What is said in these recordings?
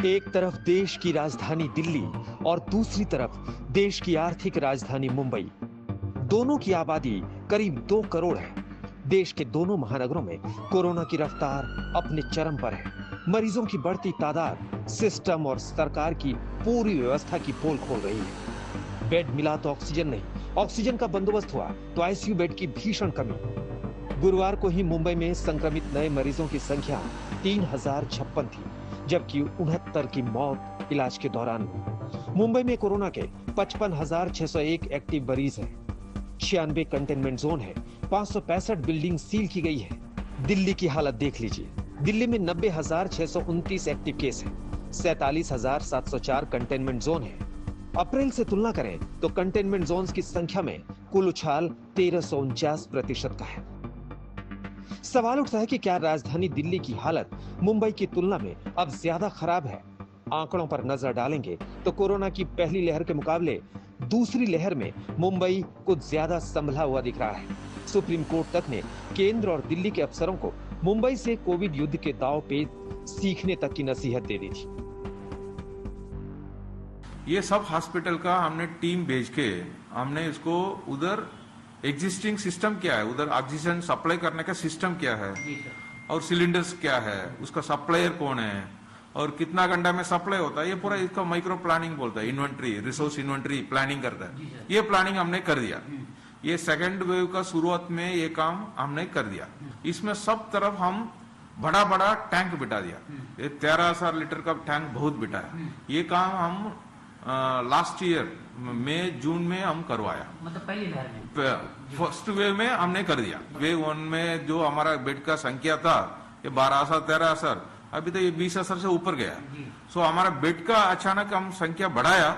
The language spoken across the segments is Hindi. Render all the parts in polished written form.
एक तरफ देश की राजधानी दिल्ली और दूसरी तरफ देश की आर्थिक राजधानी मुंबई। दोनों की आबादी करीब 2 करोड़ है। देश के दोनों महानगरों में कोरोना की रफ्तार अपने चरम पर है। मरीजों की बढ़ती तादाद सिस्टम और सरकार की पूरी व्यवस्था की पोल खोल रही है। बेड मिला तो ऑक्सीजन नहीं, ऑक्सीजन का बंदोबस्त हुआ तो आईसीयू बेड की भीषण कमी। गुरुवार को ही मुंबई में संक्रमित नए मरीजों की संख्या 3056 थी, जबकि 69 की मौत इलाज के दौरान हुई। मुंबई में कोरोना के 55,601 एक्टिव मरीज हैं। 96 कंटेनमेंट जोन है। 565 बिल्डिंग सील की गई है। दिल्ली की हालत देख लीजिए। दिल्ली में 90,629 एक्टिव केस है। 47,704 कंटेनमेंट जोन है। अप्रैल से तुलना करें तो कंटेनमेंट जोन्स की संख्या में कुल उछाल 1349% का है। सवाल उठता है कि क्या राजधानी दिल्ली की हालत मुंबई की तुलना में अब ज्यादा खराब है? आंकड़ों पर नजर डालेंगे तो कोरोना की पहली लहर के मुकाबले दूसरी लहर में मुंबई कुछ ज्यादा संभला हुआ दिख रहा है। सुप्रीम कोर्ट तक ने केंद्र और दिल्ली के अफसरों को मुंबई से कोविड युद्ध के दांव पे सीखने तक की नसीहत दे दी थी। ये सब हॉस्पिटल का हमने टीम भेज के हमने इसको उधर एग्जिस्टिंग सिस्टम क्या है, उधर ऑक्सीजन सप्लाई करने का सिस्टम क्या है और सिलेंडर्स क्या है, उसका सप्लायर कौन है और कितना घंटा में सप्लाई होता है, ये पूरा इसका माइक्रो प्लानिंग बोलता है। इन्वेंट्री, रिसोर्स इन्वेंट्री प्लानिंग करता है। ये प्लानिंग हमने कर दिया। ये सेकेंड वेव का शुरुआत में ये काम हमने कर दिया। इसमें सब तरफ हम बड़ा बड़ा टैंक बिठा दिया। ये 13,000 लीटर का टैंक बहुत बिठाया। ये काम हम लास्ट ईयर मई जून में हम करवाया। मतलब पहली लहर में फर्स्ट वेव में हमने कर दिया। वेव 1 में जो हमारा बेड का संख्या था ये 12,000 13,000, अभी तो ये 20,000 से ऊपर गया। सो हमारा बेड का अचानक हम संख्या बढ़ाया।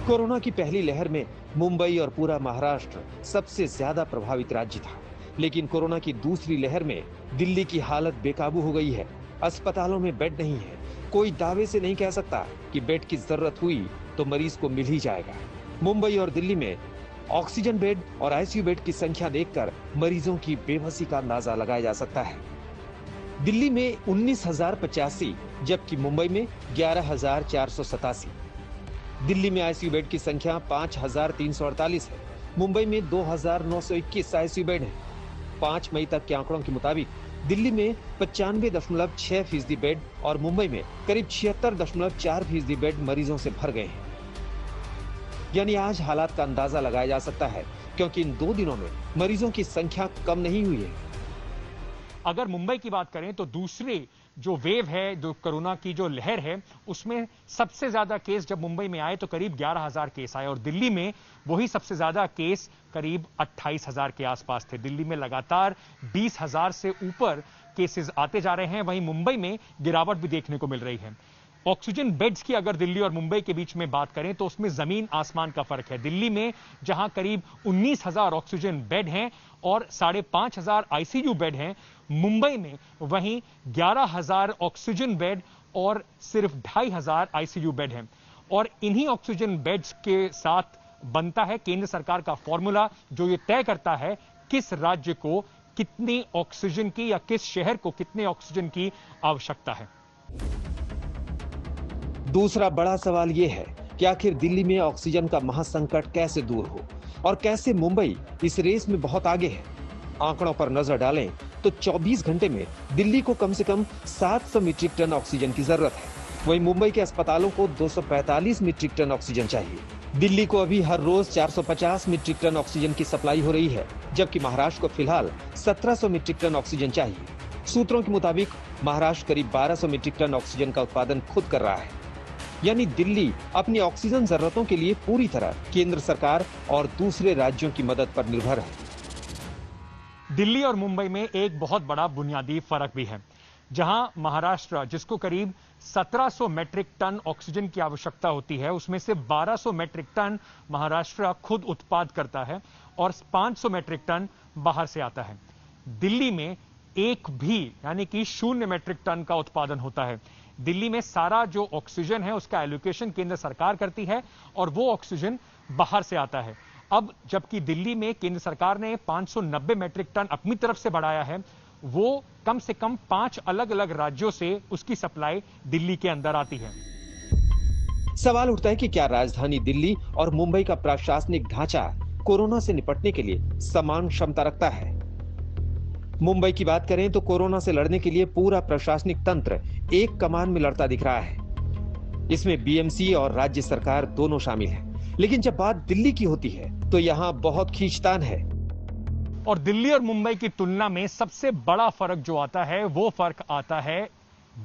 कोरोना की पहली लहर में मुंबई और पूरा महाराष्ट्र सबसे ज्यादा प्रभावित राज्य था, लेकिन कोरोना की दूसरी लहर में दिल्ली की हालत बेकाबू हो गई है। अस्पतालों में बेड नहीं है। कोई दावे से नहीं कह सकता कि बेड की जरूरत हुई तो मरीज को मिल ही जाएगा। मुंबई और दिल्ली में ऑक्सीजन बेड और आईसीयू बेड की संख्या देखकर मरीजों की बेबसी का अंदाजा लगाया जा सकता है। दिल्ली में 19,085 जबकि मुंबई में 11,487। दिल्ली में आईसीयू बेड की संख्या 5,348 है। मुंबई में 2,921 आईसीयू बेड है। 5 मई तक के आंकड़ों के मुताबिक दिल्ली में 95.6% बेड और मुंबई में करीब 76.4% बेड मरीजों से भर गए हैं। यानी आज हालात का अंदाजा लगाया जा सकता है, क्योंकि इन 2 दिनों में मरीजों की संख्या कम नहीं हुई है। अगर मुंबई की बात करें तो दूसरी जो वेव है, जो कोरोना की जो लहर है, उसमें सबसे ज्यादा केस जब मुंबई में आए तो करीब 11,000 केस आए और दिल्ली में वही सबसे ज्यादा केस करीब 28,000 के आसपास थे। दिल्ली में लगातार 20,000 से ऊपर केसेस आते जा रहे हैं। वहीं मुंबई में गिरावट भी देखने को मिल रही है। ऑक्सीजन बेड्स की अगर दिल्ली और मुंबई के बीच में बात करें तो उसमें जमीन आसमान का फर्क है। दिल्ली में जहां करीब 19,000 ऑक्सीजन बेड हैं और 5,500 आईसीयू बेड हैं, मुंबई में वहीं 11,000 ऑक्सीजन बेड और सिर्फ 2,500 आईसीयू बेड हैं। और इन्हीं ऑक्सीजन बेड्स के साथ बनता है केंद्र सरकार का फॉर्मूला, जो ये तय करता है किस राज्य को कितनी ऑक्सीजन की या किस शहर को कितने ऑक्सीजन की आवश्यकता है। दूसरा बड़ा सवाल यह है कि आखिर दिल्ली में ऑक्सीजन का महासंकट कैसे दूर हो और कैसे मुंबई इस रेस में बहुत आगे है। आंकड़ों पर नजर डालें तो 24 घंटे में दिल्ली को कम से कम 700 मीट्रिक टन ऑक्सीजन की जरूरत है। वहीं मुंबई के अस्पतालों को 245 मीट्रिक टन ऑक्सीजन चाहिए। दिल्ली को अभी हर रोज 450 मीट्रिक टन ऑक्सीजन की सप्लाई हो रही है, जबकि महाराष्ट्र को फिलहाल 1700 मीट्रिक टन ऑक्सीजन चाहिए। सूत्रों के मुताबिक महाराष्ट्र करीब 1200 मीट्रिक टन ऑक्सीजन का उत्पादन खुद कर रहा है। यानी दिल्ली अपनी ऑक्सीजन जरूरतों के लिए पूरी तरह केंद्र सरकार और दूसरे राज्यों की मदद पर निर्भर है। दिल्ली और मुंबई में एक बहुत बड़ा बुनियादी फर्क भी है। जहां महाराष्ट्र, जिसको करीब 1700 मैट्रिक टन ऑक्सीजन की आवश्यकता होती है, उसमें से 1200 मैट्रिक टन महाराष्ट्र खुद उत्पाद करता है और 500 मैट्रिक टन बाहर से आता है। दिल्ली में एक भी यानी कि 0 मैट्रिक टन का उत्पादन होता है। दिल्ली में सारा जो ऑक्सीजन है उसका एलोकेशन केंद्र सरकार करती है और वो ऑक्सीजन बाहर से आता है। अब जबकि दिल्ली में केंद्र सरकार ने 590 मैट्रिक टन अपनी तरफ से बढ़ाया है, वो कम से कम 5 अलग अलग राज्यों से उसकी सप्लाई दिल्ली के अंदर आती है। सवाल उठता है कि क्या राजधानी दिल्ली और मुंबई का प्रशासनिक ढांचा कोरोना से निपटने के लिए समान क्षमता रखता है? मुंबई की बात करें तो कोरोना से लड़ने के लिए पूरा प्रशासनिक तंत्र एक कमान में लड़ता दिख रहा है। इसमें बीएमसी और राज्य सरकार दोनों शामिल हैं। लेकिन जब बात दिल्ली की होती है तो यहां बहुत खींचतान है। और दिल्ली और मुंबई की तुलना में सबसे बड़ा फर्क जो आता है वो फर्क आता है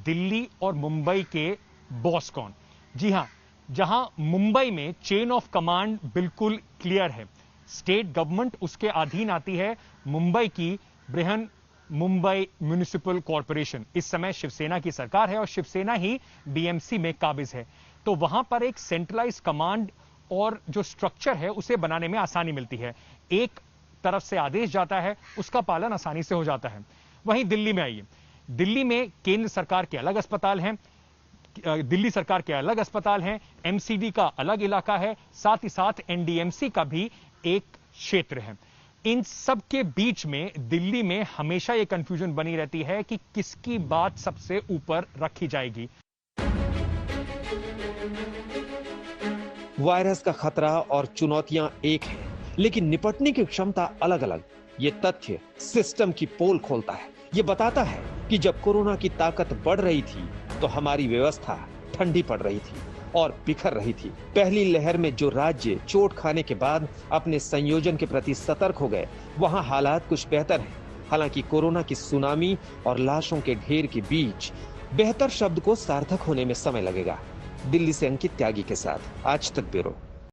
दिल्ली और मुंबई के बॉस कौन। जी हां, जहां मुंबई में चेन ऑफ कमांड बिल्कुल क्लियर है, स्टेट गवर्नमेंट उसके अधीन आती है। मुंबई की बृहन मुंबई म्युनिसिपल कॉरपोरेशन इस समय शिवसेना की सरकार है और शिवसेना ही बीएमसी में काबिज है। तो वहां पर एक सेंट्रलाइज कमांड और जो स्ट्रक्चर है उसे बनाने में आसानी मिलती है। एक तरफ से आदेश जाता है, उसका पालन आसानी से हो जाता है। वहीं दिल्ली में आइए, दिल्ली में केंद्र सरकार के अलग अस्पताल हैं, दिल्ली सरकार के अलग अस्पताल हैं, एमसीडी का अलग इलाका है, साथ ही साथ एनडीएमसी का भी एक क्षेत्र है। इन सब के बीच में दिल्ली में हमेशा यह कंफ्यूजन बनी रहती है कि किसकी बात सबसे ऊपर रखी जाएगी। वायरस का खतरा और चुनौतियां एक हैं, लेकिन निपटने की क्षमता अलग अलग। ये तथ्य सिस्टम की पोल खोलता है। ये बताता है कि जब कोरोना की ताकत बढ़ रही थी तो हमारी व्यवस्था ठंडी पड़ रही थी और बिखर रही थी। पहली लहर में जो राज्य चोट खाने के बाद अपने संयोजन के प्रति सतर्क हो गए, वहां हालात कुछ बेहतर हैं। हालांकि कोरोना की सुनामी और लाशों के ढेर के बीच बेहतर शब्द को सार्थक होने में समय लगेगा। दिल्ली से अंकित त्यागी के साथ आज तक ब्यूरो।